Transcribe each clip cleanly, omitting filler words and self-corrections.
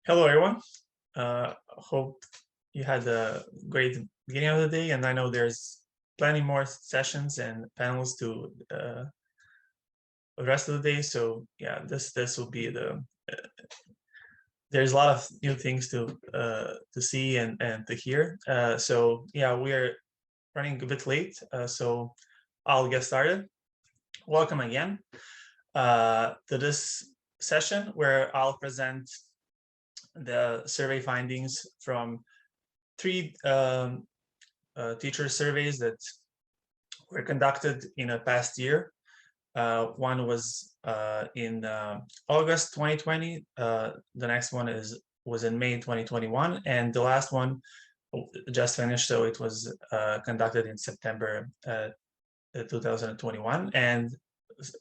Hello, everyone. Hope you had a great beginning of the day, and I know there's plenty more sessions and panels to the rest of the day. So yeah, this will be the. There's a lot of new things to see and to hear. So yeah, we are running a bit late, so I'll get started. Welcome again to this session where I'll present the survey findings from three teacher surveys that were conducted in a past year. One was in August 2020. The next one was in May 2021, and the last one just finished. So it was conducted in September 2021, and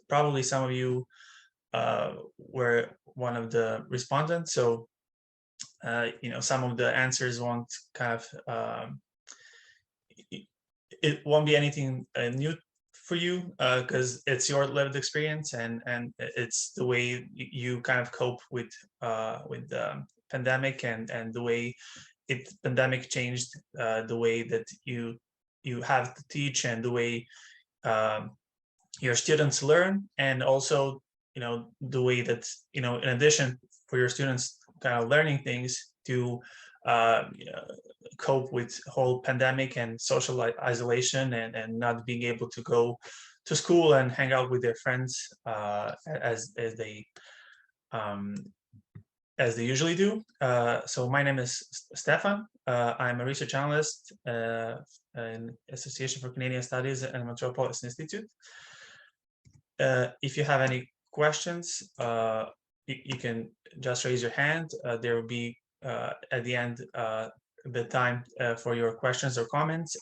probably some of you were one of the respondents. So some of the answers won't kind of it won't be anything new for you because it's your lived experience and it's the way you kind of cope with the pandemic and the way pandemic changed the way that you have to teach and the way your students learn, and also the way that in addition for your students kind of learning things to cope with whole pandemic and social isolation and not being able to go to school and hang out with their friends as they usually do. So my name is Stefan. I'm a research analyst in Association for Canadian Studies and Metropolis Institute. If you have any questions, you can just raise your hand. There will be at the end the time for your questions or comments.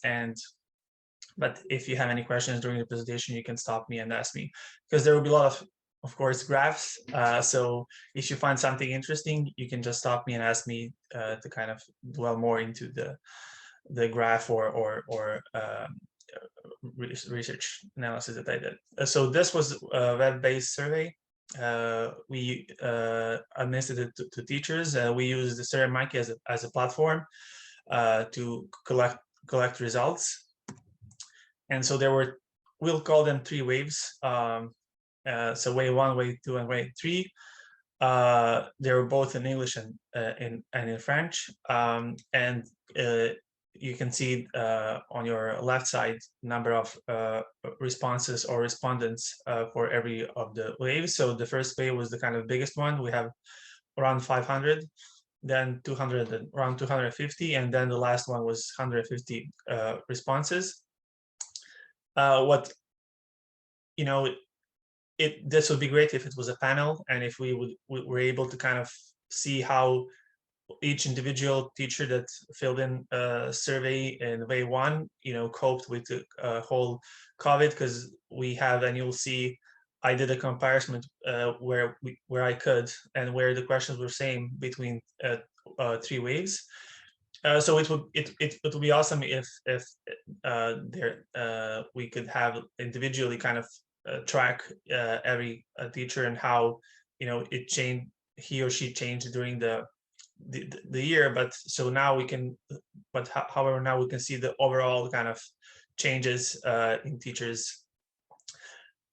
But if you have any questions during the presentation, you can stop me and ask me, because there will be a lot of course, graphs. So if you find something interesting, you can just stop me and ask me to kind of dwell more into the graph or research analysis that I did. So this was a web-based survey. We administered it to teachers. We used the SurveyMonkey as a platform to collect results. And so there were, we'll call them three waves. So wave 1, wave 2, and wave 3. They were both in English and in French. And you can see on your left side number of responses or respondents for every of the waves. So the first wave was the kind of biggest one. We have around 500, then 200, around 250, and then the last one was 150 responses. This would be great if it was a panel, and if we were able to kind of see how each individual teacher that filled in a survey in wave 1, coped with the whole COVID, because we have, and you'll see, I did a comparison where I could, and where the questions were same between 3 waves. So it would be awesome if we could have individually kind of track every teacher and how it changed, he or she changed during the year. But so now we can, however, now we can see the overall kind of changes in teachers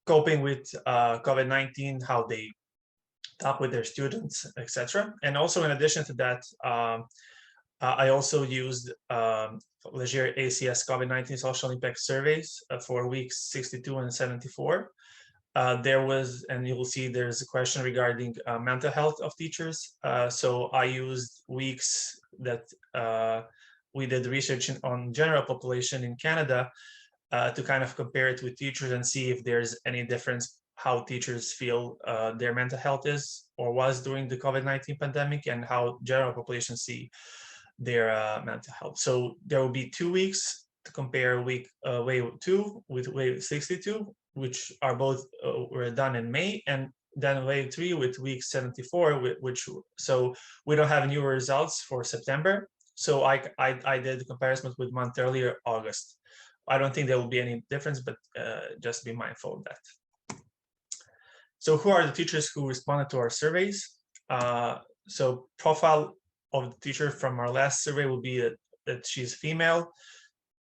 coping with COVID-19, how they talk with their students, etc. And also, in addition to that, I also used Leger ACS COVID-19 social impact surveys for weeks 62 and 74. There was, and you will see there's a question regarding mental health of teachers. So I used weeks that we did research on general population in Canada to kind of compare it with teachers and see if there's any difference how teachers feel their mental health is or was during the COVID-19 pandemic, and how general population see their mental health. So there will be 2 weeks to compare wave 2 with wave 62, which are both were done in May, and then wave 3 with week 74, so we don't have new results for September. So I did the comparison with month earlier, August. I don't think there will be any difference, but just be mindful of that. So who are the teachers who responded to our surveys? So profile of the teacher from our last survey will be that she's female.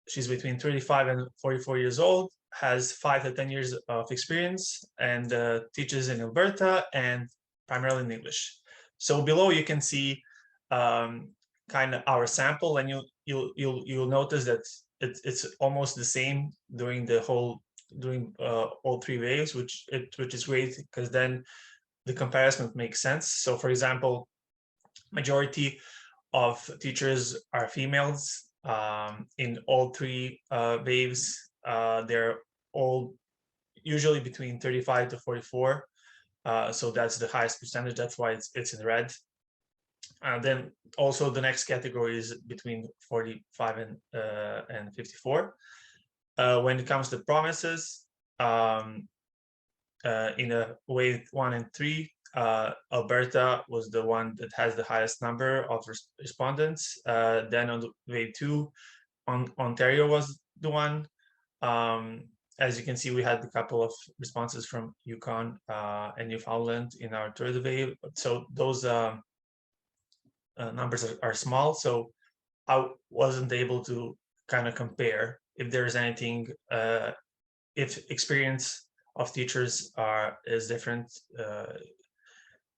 She's between 35 and 44 years old, has 5 to 10 years of experience, and teaches in Alberta and primarily in English. So below you can see kind of our sample, and you'll notice that it's almost the same during all 3 waves, which is great, because then the comparison makes sense. So for example, majority of teachers are females in all 3 waves. They're all usually between 35 to 44. So that's the highest percentage. That's why it's in red. Then also the next category is between 45 and 54. When it comes to promises, in a wave 1 and 3, Alberta was the one that has the highest number of respondents. Then on the wave 2, Ontario was the one. As you can see, we had a couple of responses from Yukon and Newfoundland in our third wave. So those numbers are small. So I wasn't able to kind of compare if there's anything, if experience of teachers is different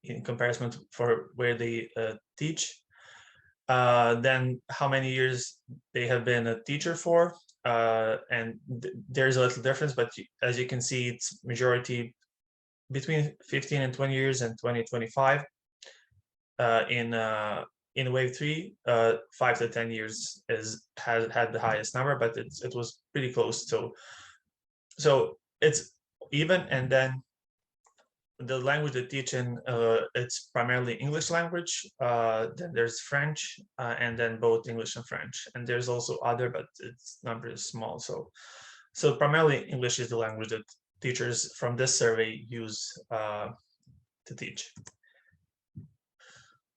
in comparison for where they teach. Then how many years they have been a teacher for, and there's a little difference, but as you can see, it's majority between 15 and 20 years and 20-25. In wave 3, 5 to 10 years had the highest number, but it was pretty close. So it's even. And then the language they teach in, it's primarily English language. Then there's French, and then both English and French. And there's also other, but its number is small. So primarily English is the language that teachers from this survey use to teach.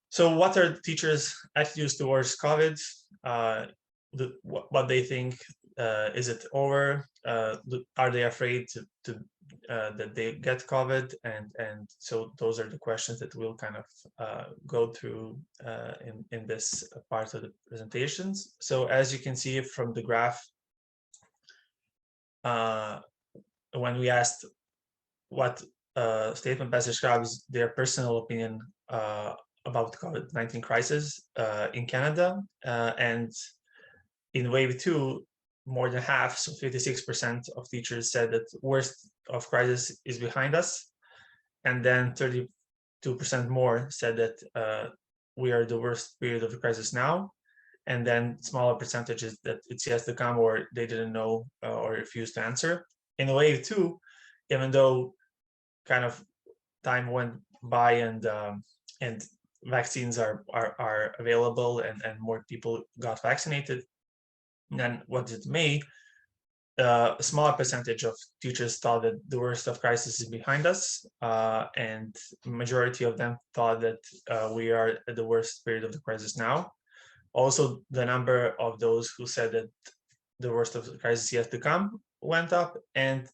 So what are teachers' attitudes towards COVID? What they think, is it over? Are they afraid that they get COVID? And so those are the questions that we'll kind of go through in this part of the presentations. So as you can see from the graph, when we asked what statement best describes their personal opinion about COVID-19 crisis in Canada, and in wave 2, more than half, so 56% of teachers said that worst of crisis is behind us, and then 32% more said that we are the worst period of the crisis now, and then smaller percentages that it's yet to come, or they didn't know or refused to answer. In wave 2, even though kind of time went by and vaccines are available and more people got vaccinated, then what it may, a smaller percentage of teachers thought that the worst of crisis is behind us, and majority of them thought that we are at the worst period of the crisis now. Also, the number of those who said that the worst of the crisis yet to come went up, and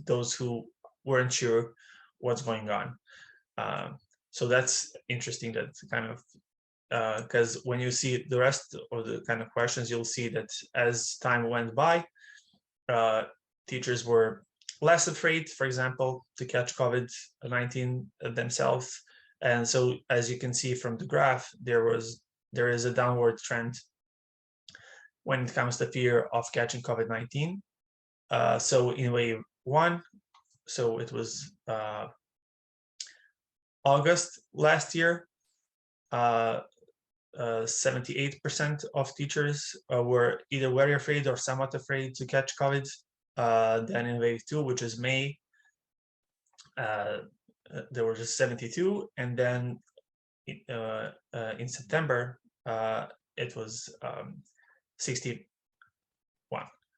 those who weren't sure what's going on. So that's interesting, that kind of, because when you see the rest of the kind of questions, you'll see that as time went by, teachers were less afraid, for example, to catch COVID-19 themselves. And so as you can see from the graph, there is a downward trend when it comes to fear of catching COVID-19. So in wave 1, so it was August last year, 78% of teachers were either very afraid or somewhat afraid to catch COVID. Then in wave 2, which is May, there were just 72, and then in September it was 61.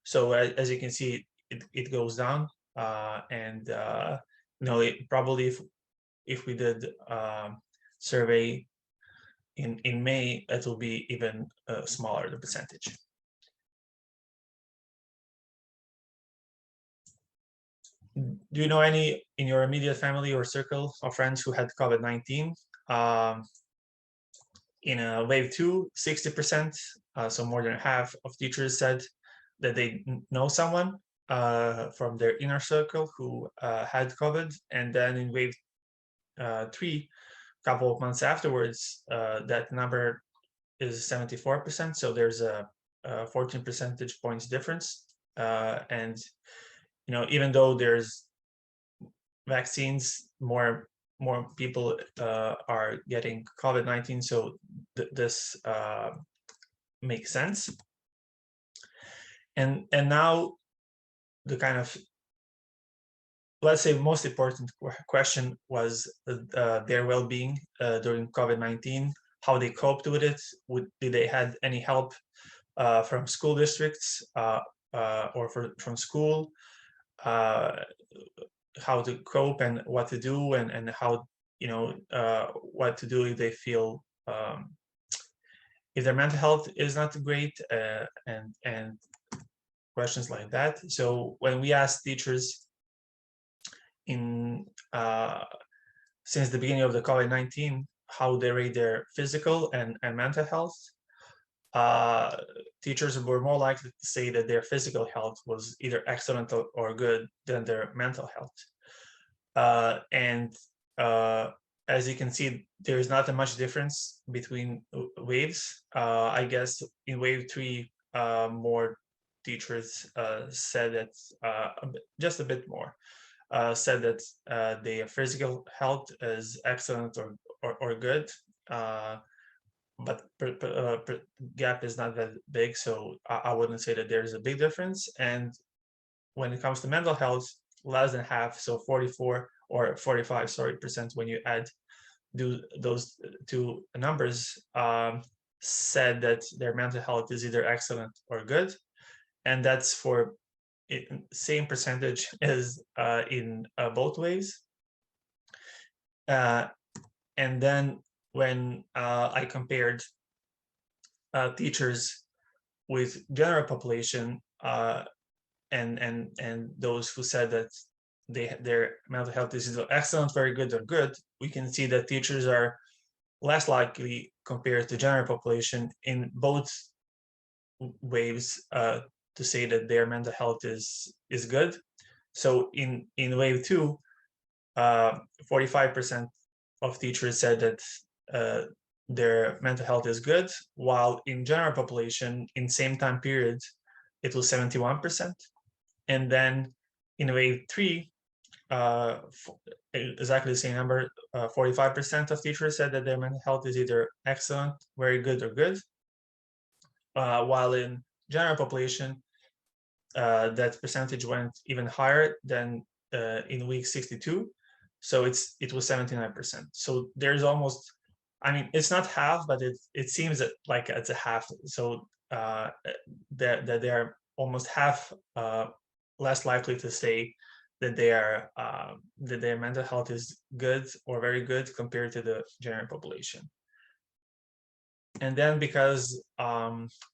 So as you can see, it goes down, and probably if we did survey in May, it will be even smaller, the percentage. Do you know any in your immediate family or circle of friends who had COVID-19? In wave 2, 60%, so more than half of teachers said that they know someone from their inner circle who had COVID. And then in wave 3, a couple of months afterwards, that number is 74%. So there's a 14 percentage points difference. And even though there's vaccines, more people are getting COVID-19, so this makes sense. And now the kind of, let's say, most important question was their well-being during COVID-19, how they coped with it. Did they had any help from school districts or from school? How to cope and what to do, and how what to do if they feel if their mental health is not great, and questions like that. So when we asked teachers in since the beginning of the COVID-19 how they rate their physical and mental health, teachers were more likely to say that their physical health was either excellent or good than their mental health. And as you can see, there's not a much difference between waves. I guess in wave 3, more teachers said that just a bit more said that their physical health is excellent or good. But gap is not that big, so I wouldn't say that there's a big difference. And when it comes to mental health, less than half, so 44 or 45, sorry, percent, when you add those two numbers, said that their mental health is either excellent or good, and that's for same percentage as in both ways. And then when I compared teachers with general population and those who said that their mental health is either excellent, very good, or good, we can see that teachers are less likely compared to general population in both waves to say that their mental health is good. So in wave 2, 45% of teachers said that their mental health is good, while in general population in same time period it was 71%. And then in wave 3, exactly the same number, 45% of teachers said that their mental health is either excellent, very good, or good, while in general population that percentage went even higher than in week 62. So it was 79%. So there's almost, I mean, it's not half, but it seems that like it's a half. So that they are almost half less likely to say that that their mental health is good or very good compared to the general population. And then because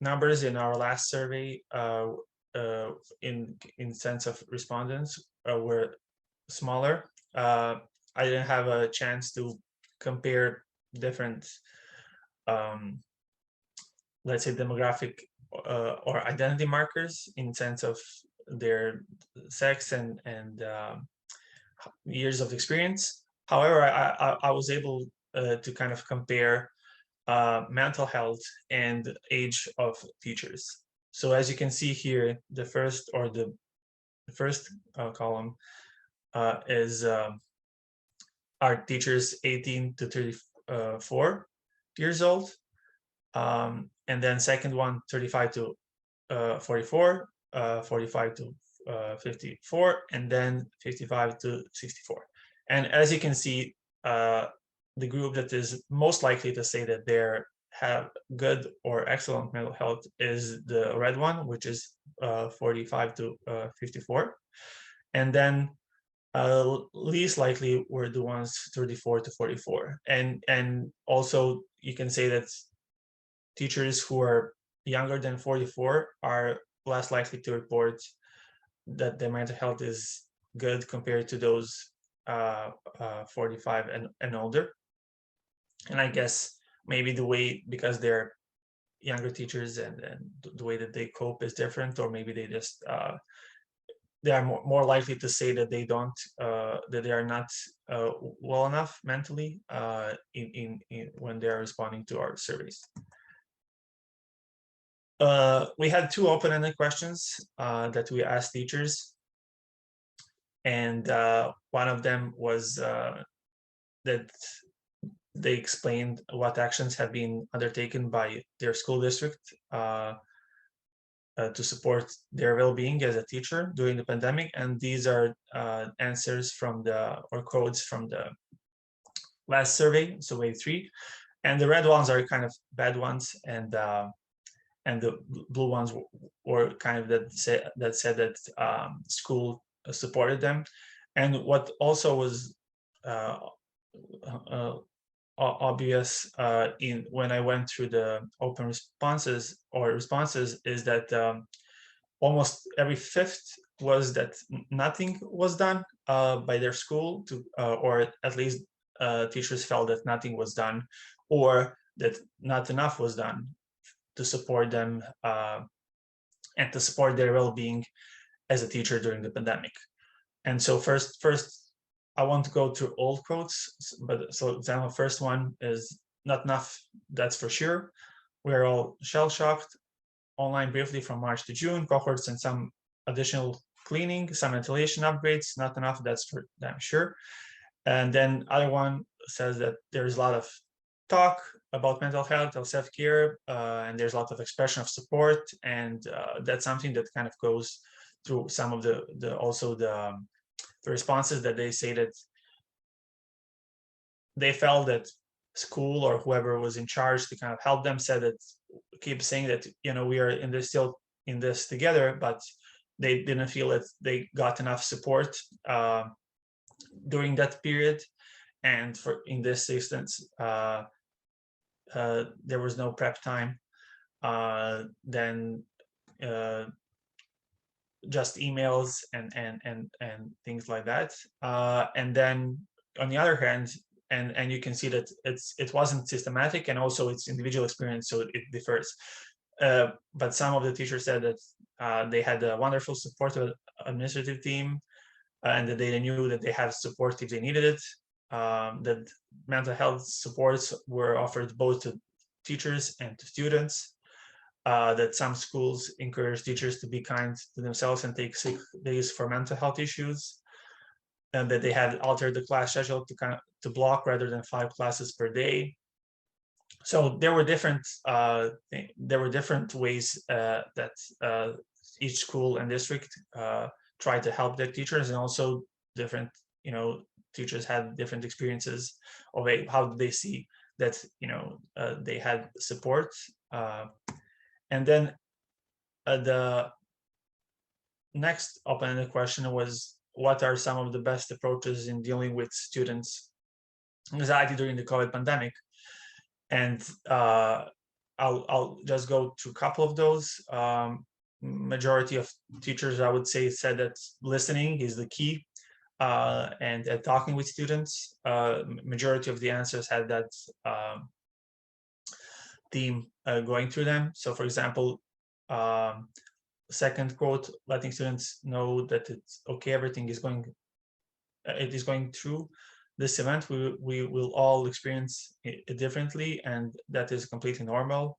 numbers in our last survey in sense of respondents were smaller, I didn't have a chance to compare different let's say demographic or identity markers in sense of their sex and years of experience. However, I was able to kind of compare mental health and age of teachers. So as you can see here, the first column is are teachers 18 to 34 years old, and then second one 35 to 44, 45 to 54, and then 55 to 64. And as you can see, the group that is most likely to say that they have good or excellent mental health is the red one, which is 45 to 54. And then least likely were the ones 34 to 44. And also you can say that teachers who are younger than 44 are less likely to report that their mental health is good compared to those 45 and older. And I guess maybe the way, because they're younger teachers and the way that they cope is different, or maybe they just they are more likely to say that they don't that they are not well enough mentally in when they are responding to our surveys. We had 2 open-ended questions that we asked teachers, and one of them was that they explained what actions have been undertaken by their school district to support their well-being as a teacher during the pandemic. And these are answers from or codes from the last survey, survey 3. And the red ones are kind of bad ones, and the blue ones were kind of that said that school supported them. And what also was obvious in when I went through the open responses is that almost every 5th was that nothing was done by their school to or at least teachers felt that nothing was done, or that not enough was done to support them and to support their well-being as a teacher during the pandemic. And so first I want to go through all quotes, but so example first one is not enough, that's for sure. We're all shell-shocked. Online briefly from March to June, cohorts and some additional cleaning, some ventilation upgrades, not enough, that's for damn sure. And then other one says that there's a lot of talk about mental health or self-care, and there's a lot of expression of support, and that's something that kind of goes through some of the responses, that they say that they felt that school or whoever was in charge to kind of help them said that, keep saying that, you know, we are in this, still in this together, but they didn't feel that they got enough support during that period. And for in this instance, there was no prep time, then just emails and things like that. And then on the other hand, and you can see that it wasn't systematic, and also it's individual experience, so it differs. But some of the teachers said that they had a wonderful supportive administrative team, and that they knew that they had support if they needed it. That mental health supports were offered both to teachers and to students. That some schools encourage teachers to be kind to themselves and take sick days for mental health issues, and that they had altered the class schedule to block rather than 5 classes per day. So there were different ways that each school and district tried to help their teachers, and also different, you know, teachers had different experiences of how they see that, you know, they had support. And then the next open-ended question was, what are some of the best approaches in dealing with students' anxiety during the COVID pandemic? And I'll just go to a couple of those. Majority of teachers, I would say, said that listening is the key, and talking with students. Majority of the answers had that theme going through them. So for example, second quote, letting students know that it's okay, everything is going, it is going through this event. We will all experience it differently, and that is completely normal.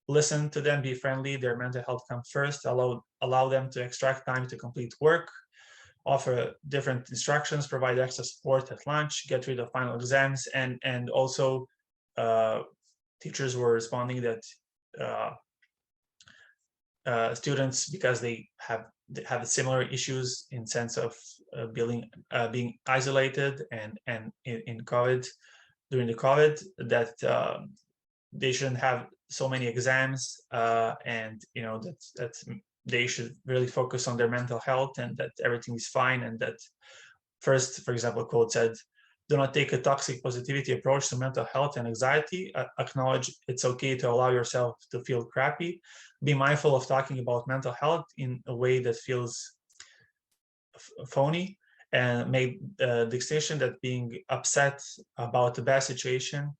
Listen to them, be friendly, their mental health comes first, allow them to extract time to complete work, offer different instructions, provide extra support at lunch, get rid of final exams, and also teachers were responding that students, because they have similar issues in sense of being isolated and in COVID, during the COVID, that they shouldn't have so many exams, and you know that they should really focus on their mental health, and that everything is fine. And that first, for example, quote said, do not take a toxic positivity approach to mental health and anxiety. Acknowledge it's okay to allow yourself to feel crappy. Be mindful of talking about mental health in a way that feels phony, and make the distinction that being upset about the bad situation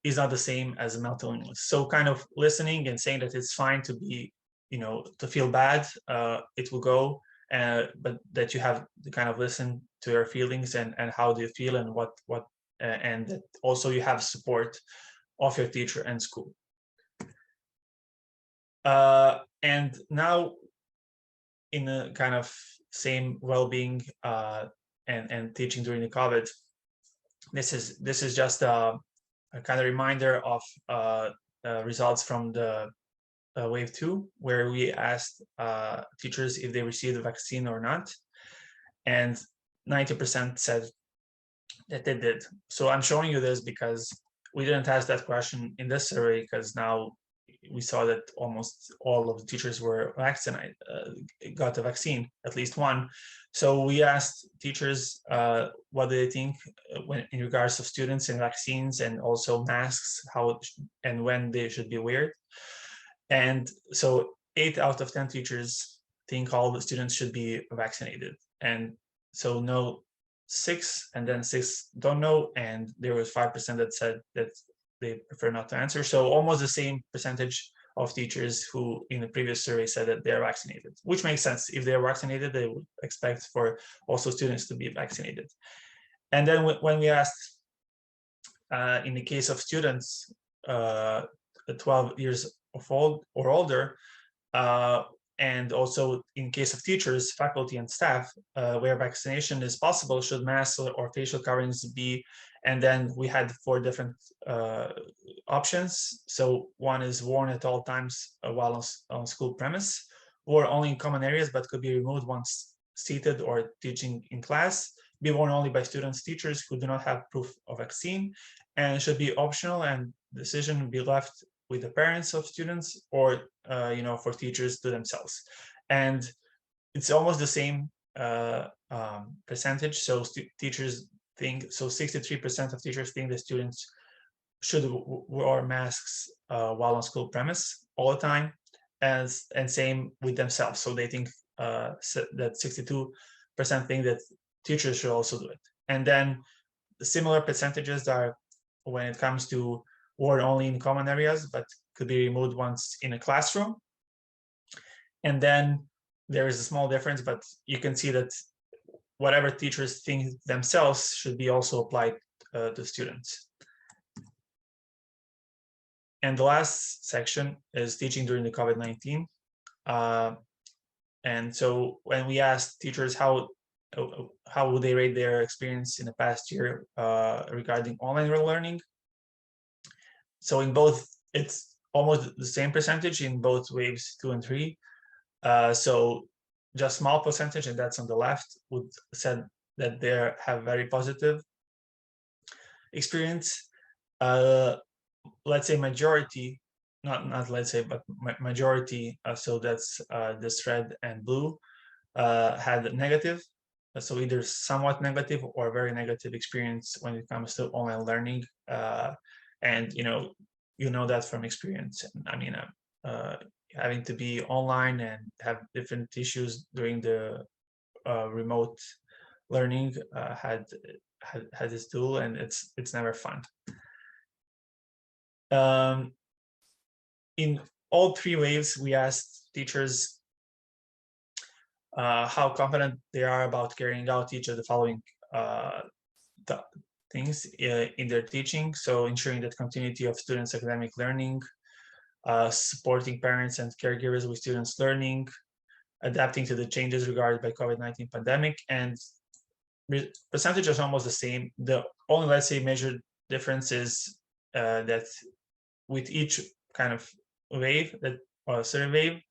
is not the same as a mental illness. So kind of listening and saying that it's fine to be, to feel bad, it will go, but that you have to kind of listen to your feelings and how do you feel and what and that also you have support of your teacher and school. And now in a kind of same well-being and teaching during the COVID, this is just a kind of reminder of results from the wave 2, where we asked teachers if they received the vaccine or not, and 90% said that they did. So I'm showing you this because we didn't ask that question in this survey, because now we saw that almost all of the teachers were vaccinated, got the vaccine, at least one. So we asked teachers what do they think when in regards to students and vaccines, and also masks, how and when they should be weared. And so 8 out of 10 teachers think all the students should be vaccinated, and so no 6, and then 6 don't know, and there was 5% that said that they prefer not to answer. So almost the same percentage of teachers who in the previous survey said that they're vaccinated, which makes sense. If they're vaccinated, they would expect for also students to be vaccinated. And then when we asked in the case of students 12 years of old or older, and also in case of teachers, faculty, and staff, where vaccination is possible, should masks or facial coverings be? And then we had 4 different options. So one is worn at all times while on school premise, or only in common areas, but could be removed once seated or teaching in class, be worn only by students, teachers who do not have proof of vaccine, and should be optional, and decision be left with the parents of students, or for teachers to themselves. And it's almost the same percentage. So teachers think, so 63% of teachers think that students should wear masks while on school premise all the time, and same with themselves. So they think that 62% think that teachers should also do it. And then the similar percentages are when it comes to worn only in common areas, but could be removed once in a classroom. And then there is a small difference, but you can see that whatever teachers think themselves should be also applied to students. And the last section is teaching during the COVID-19. And so when we asked teachers how would they rate their experience in the past year regarding online learning, so in both, it's almost the same percentage in both waves 2 and 3. So just small percentage, and that's on the left, would said that they have very positive experience. Let's say majority, not let's say, but majority, so that's this red and blue, had negative. So either somewhat negative or very negative experience when it comes to online learning. And you know that from experience. I mean, having to be online and have different issues during the remote learning had its tool, and it's never fun. In all 3 waves, we asked teachers how confident they are about carrying out each of the following things in their teaching. So ensuring that continuity of students' academic learning, supporting parents and caregivers with students' learning, adapting to the changes regarded by COVID-19 pandemic, and percentage is almost the same. The only, let's say, measured difference is that with each kind of wave, that survey,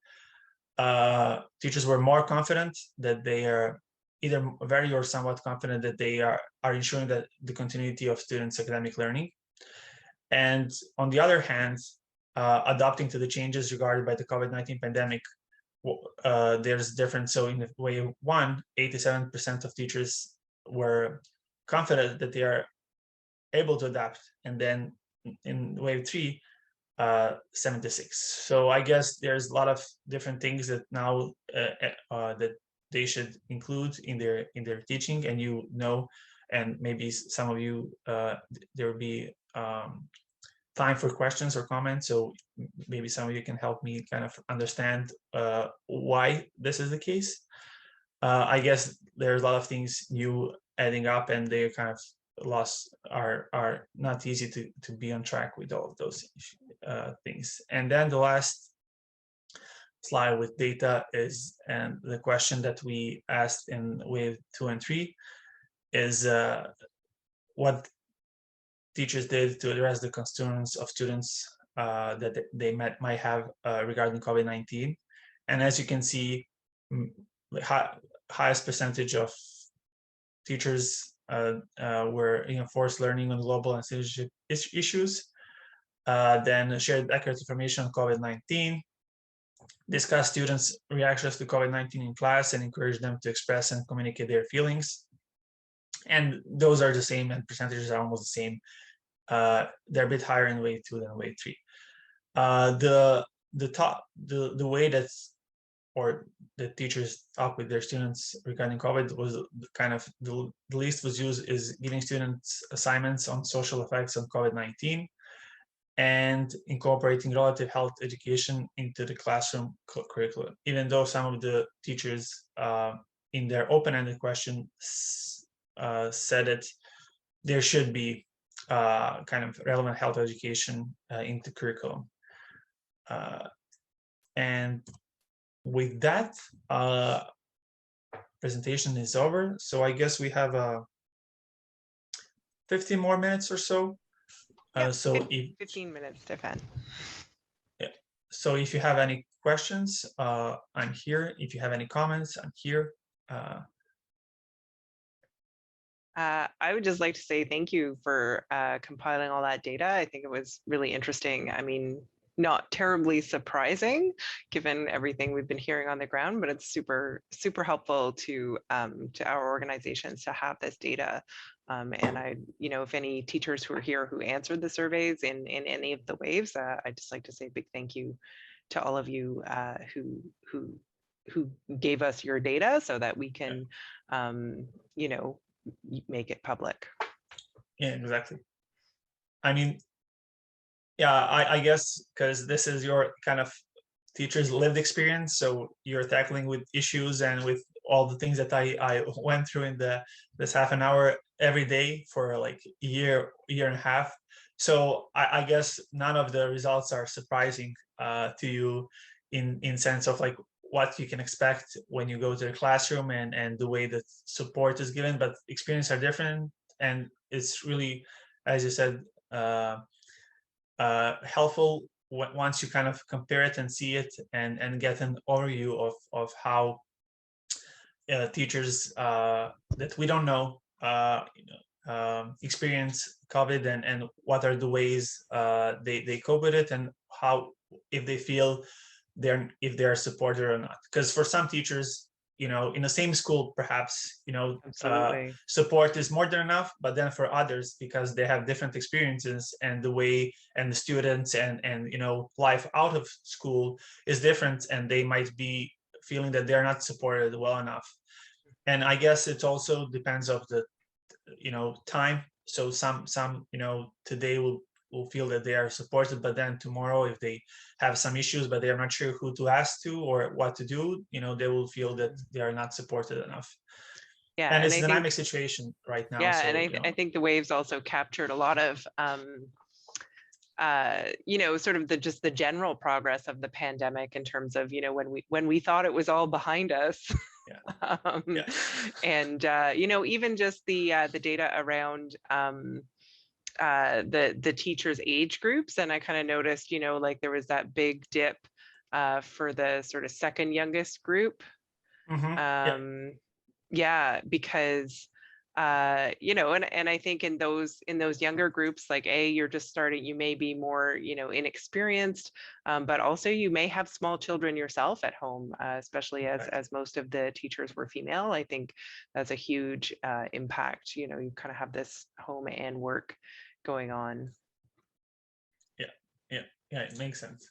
teachers were more confident that they are either very or somewhat confident that they are ensuring that the continuity of students' academic learning. And on the other hand, adapting to the changes regarded by the COVID-19 pandemic, there's difference. So in wave 1, 87% of teachers were confident that they are able to adapt, and then in wave 3, 76. So I guess there's a lot of different things that now that they should include in their teaching, and and maybe some of you there will be time for questions or comments. So maybe some of you can help me kind of understand why this is the case. I guess there's a lot of things new adding up, and they kind of are not easy to be on track with all of those things. And then the last slide with data is, and the question that we asked in wave 2 and 3 is what teachers did to address the concerns of students that they might have regarding COVID-19. And as you can see, the highest percentage of teachers were forced learning on global and citizenship issues, then shared accurate information on COVID-19, discuss students' reactions to COVID-19 in class, and encourage them to express and communicate their feelings. And those are the same, and percentages are almost the same. They're a bit higher in wave 2 than wave 3. The way that the teachers talk with their students regarding COVID was kind of the least was used is giving students assignments on social effects of COVID-19 and incorporating relative health education into the classroom curriculum. Even though some of the teachers in their open-ended question said that there should be kind of relevant health education into curriculum. And with that, presentation is over. So I guess we have 15 more minutes or so. Yep, so 15 minutes, Stefan. Yeah. So if you have any questions, I'm here. If you have any comments, I'm here. I would just like to say thank you for compiling all that data. I think it was really interesting. I mean, not terribly surprising given everything we've been hearing on the ground, but it's super helpful to our organizations to have this data. And I, if any teachers who are here who answered the surveys in any of the waves, I'd just like to say a big thank you to all of you who gave us your data so that we can, make it public. Yeah, exactly. I mean, yeah, I guess because this is your kind of teacher's lived experience, so you're tackling with issues and with all the things that I went through in this half an hour every day for like a year and a half. So I guess none of the results are surprising to you in sense of like what you can expect when you go to the classroom and the way that support is given, but experiences are different, and it's really, as you said, helpful once you kind of compare it and see it and get an overview of how teachers that we don't know experience COVID and what are the ways they cope with it, and how, if they feel if they're supported or not. Because for some teachers, in the same school, perhaps, support is more than enough, but then for others, because they have different experiences and the way and the students and life out of school is different, and they might be feeling that they're not supported well enough. And I guess it also depends of the time. So some today will feel that they are supported, but then tomorrow, if they have some issues but they are not sure who to ask to or what to do, they will feel that they are not supported enough. Yeah, and it's a dynamic situation right now. Yeah, so, and I think the waves also captured a lot of sort of just the general progress of the pandemic in terms of when we thought it was all behind us. Yeah. And even just the data around the teachers' age groups, and I kind of noticed like there was that big dip for the sort of second youngest group. Mm-hmm. Yeah, because and I think in those younger groups, like you're just starting, you may be more inexperienced, but also you may have small children yourself at home, especially as most of the teachers were female. I think that's a huge impact. You kind of have this home and work going on. Yeah, it makes sense.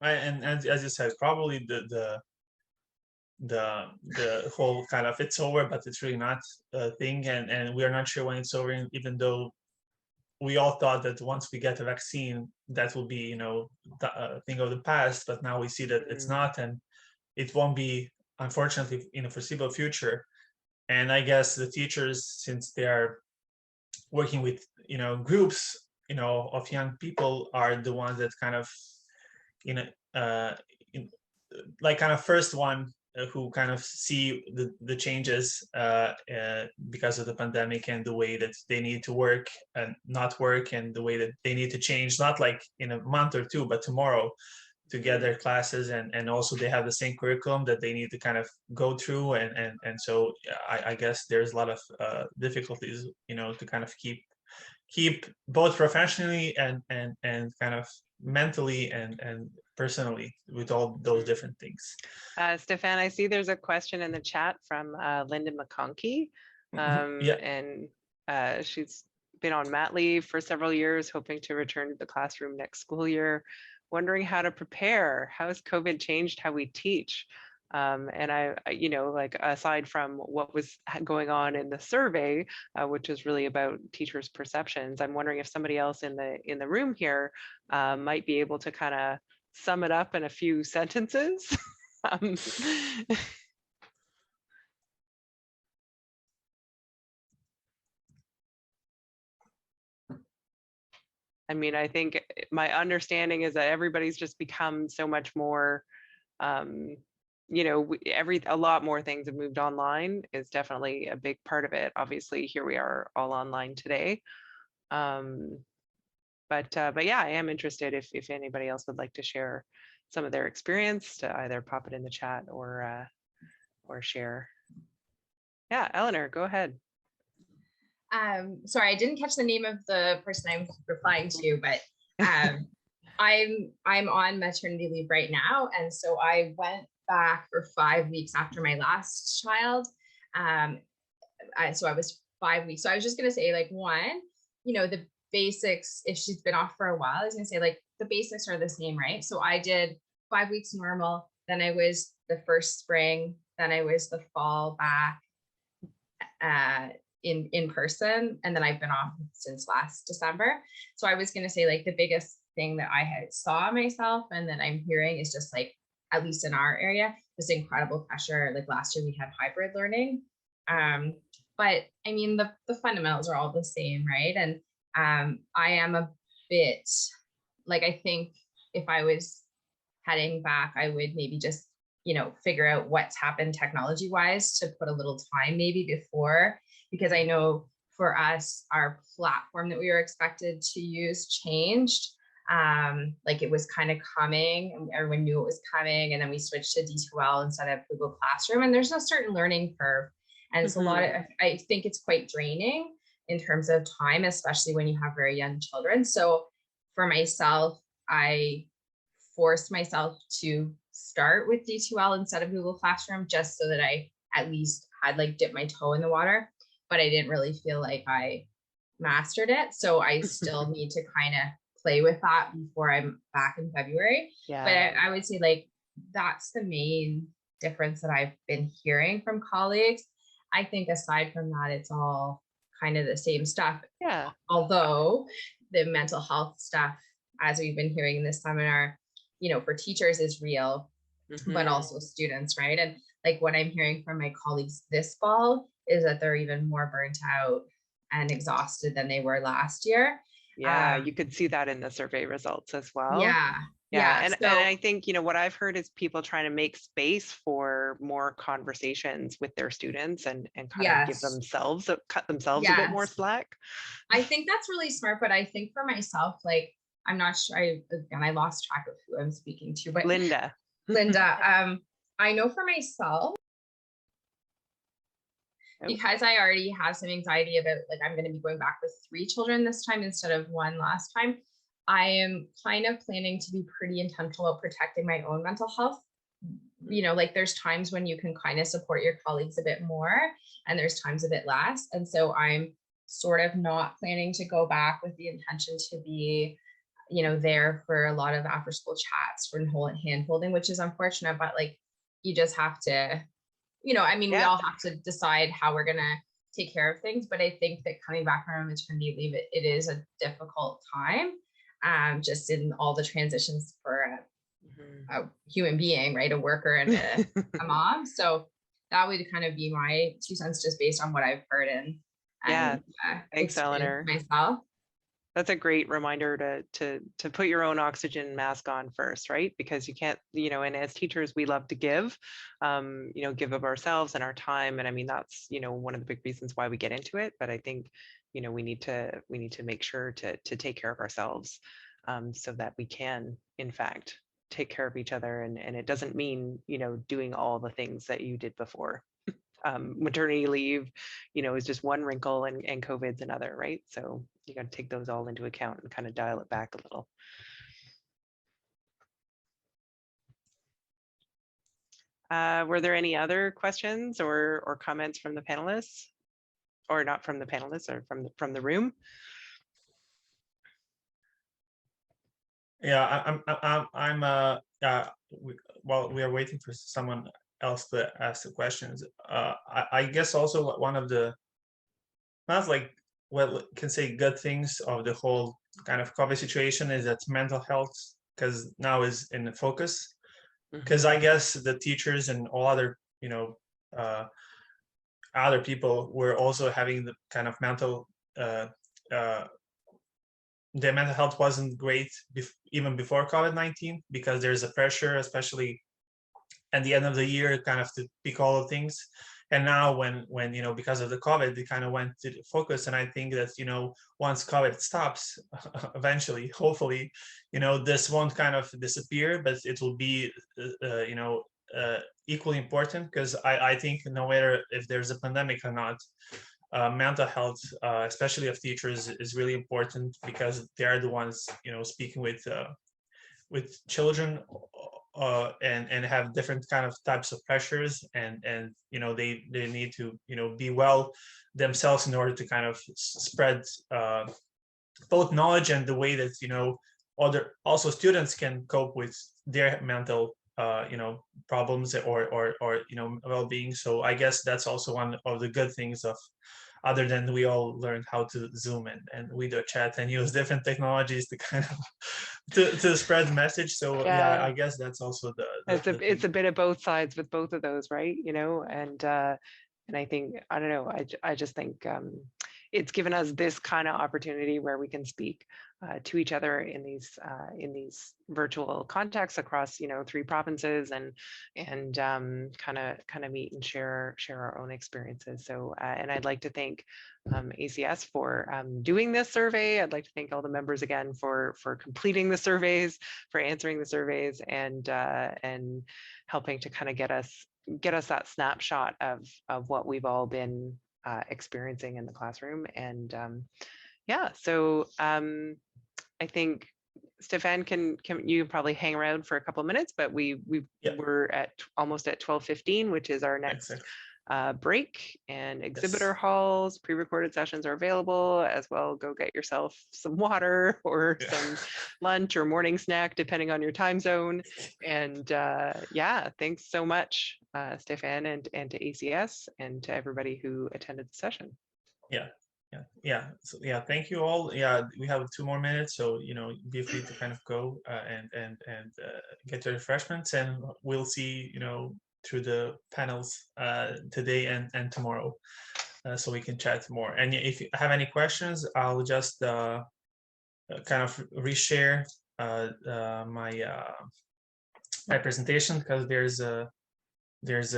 Right, and as you said, probably the whole kind of it's over, but it's really not a thing, and we are not sure when it's over, even though we all thought that once we get a vaccine, that will be, the thing of the past, but now we see that it's not, and it won't be, unfortunately, in the foreseeable future. And I guess the teachers, since they are working with, groups, of young people, are the ones that kind of, you know, in, like kind of first one who kind of see the changes because of the pandemic, and the way that they need to work and not work, and the way that they need to change, not like in a month or two, but tomorrow, to get their classes, and also they have the same curriculum that they need to kind of go through, and so I guess there's a lot of difficulties, to kind of keep both professionally and kind of mentally and personally with all those different things. Stefan, I see there's a question in the chat from Linda McConkey, Yeah. and she's been on mat leave for several years, hoping to return to the classroom next school year, wondering how to prepare. How has COVID changed how we teach? And I, like, aside from what was going on in the survey, which is really about teachers' perceptions, I'm wondering if somebody else in the room here might be able to kind of sum it up in a few sentences. I mean, I think my understanding is that everybody's just become so much more, a lot more things have moved online is definitely a big part of it. Obviously, here we are all online today. But yeah, I am interested if anybody else would like to share some of their experience, to either pop it in the chat or share. Yeah, Eleanor, go ahead. Sorry, I didn't catch the name of the person I'm replying to, but I'm on maternity leave right now, and so I went back for 5 weeks after my last child. So I was 5 weeks. So I was just gonna say, like, one, the basics, if she's been off for a while, I was gonna say, like, the basics are the same, right? So I did 5 weeks normal, then I was the first spring, then I was the fall back in person, and then I've been off since last December. So I was going to say, like, the biggest thing that I had saw myself and that I'm hearing is just, like, at least in our area, this incredible pressure. Like last year we had hybrid learning, but I mean the fundamentals are all the same, right? And I am a bit like, I think if I was heading back, I would maybe just figure out what's happened technology wise to put a little time maybe before, because I know for us, our platform that we were expected to use changed. Like it was kind of coming and everyone knew it was coming, and then we switched to D2L instead of Google Classroom, and there's a certain learning curve, and it's a lot of, I think it's quite draining in terms of time, especially when you have very young children. So for myself, I forced myself to start with D2L instead of Google Classroom, just so that I at least had like dipped my toe in the water, but I didn't really feel like I mastered it. So I still need to kind of play with that before I'm back in February. Yeah. But I would say, like, that's the main difference that I've been hearing from colleagues. I think aside from that, it's all kind of the same stuff. Yeah. Although the mental health stuff, as we've been hearing in this seminar, for teachers is real, but also students, right? And like what I'm hearing from my colleagues this fall is that they're even more burnt out and exhausted than they were last year. Yeah, you could see that in the survey results as well. Yeah. And I think, what I've heard is people trying to make space for more conversations with their students and kind of give themselves, cut themselves a bit more slack. I think that's really smart, but I think for myself, like, I'm not sure, I lost track of who I'm speaking to, but Linda, I know for myself, because I already have some anxiety about, like, I'm going to be going back with 3 children this time instead of 1 last time, I am kind of planning to be pretty intentional about protecting my own mental health. Like there's times when you can kind of support your colleagues a bit more, and there's times a bit less. And so I'm sort of not planning to go back with the intention to be, there for a lot of after school chats for hand holding, which is unfortunate, but like, you just have to, we all have to decide how we're going to take care of things. But I think that coming back from maternity leave, it is a difficult time, just in all the transitions for a human being, right? A worker and a mom. So that would kind of be my 2 cents, just based on what I've heard and Thanks, Eleanor. Myself. That's a great reminder to put your own oxygen mask on first, right? Because you can't, and as teachers, we love to give, give of ourselves and our time. And I mean, that's, one of the big reasons why we get into it. But I think, we need to make sure to take care of ourselves, so that we can, in fact, take care of each other. And it doesn't mean, doing all the things that you did before. Maternity leave, is just one wrinkle, and COVID's another, right? So you got to take those all into account and kind of dial it back a little. Were there any other questions or comments from the panelists, or not from the panelists, or from the room? Yeah, while we are waiting for someone else to ask the questions, I guess also one of the, not like, well, can say good things of the whole kind of COVID situation is that mental health, because now is in the focus. Because I guess the teachers and all other, other people were also having the kind of mental, their mental health wasn't great even before COVID-19, because there's a pressure, especially at the end of the year, kind of to pick all the things. And now when because of the COVID, they kind of went to focus. And I think that, once COVID stops, eventually, hopefully, this won't kind of disappear, but it will be, equally important, because I think no matter if there's a pandemic or not, mental health, especially of teachers, is really important, because they are the ones, speaking with children, and have different kind of types of pressures, and they need to be well themselves in order to kind of spread both knowledge and the way that other also students can cope with their mental problems or well-being. So I guess that's also one of the good things of, other than we all learned how to Zoom and video chat and use different technologies to kind of to spread the message. So yeah, I guess that's also it's a bit of both sides with both of those, right? And I think, I don't know, I just think it's given us this kind of opportunity where we can speak to each other in these virtual contexts across 3 provinces, and kind of meet and share our own experiences. So and I'd like to thank ACS for doing this survey. I'd like to thank all the members again for completing the surveys, for answering the surveys, and helping to kind of get us that snapshot of what we've all been experiencing in the classroom. And yeah, so I think Stefan, can you probably hang around for a couple of minutes, but we're almost at 12:15, which is our next break, and exhibitor halls, pre-recorded sessions are available as well. Go get yourself some water or some lunch or morning snack, depending on your time zone. And yeah, thanks so much, Stefan, and to ACS, and to everybody who attended the session. So thank you all. We have 2 more minutes, so be free to kind of go and get your refreshments, and we'll see through the panels today and tomorrow, so we can chat more. And if you have any questions, I'll just kind of reshare my presentation, because there's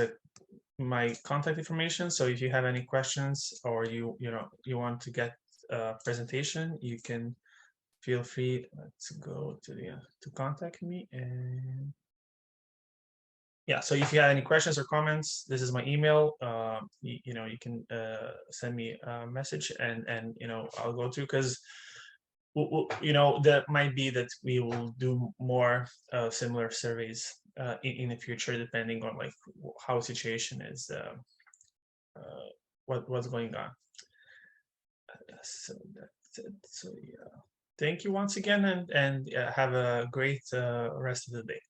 my contact information. So if you have any questions, or you want to get a presentation, you can feel free. Let's go to contact me. And so if you have any questions or comments, this is my email. You can send me a message, and I'll go through, because that might be that we will do more similar surveys in the future, depending on like how situation is, what's going on. So that's it. So thank you once again, and have a great rest of the day.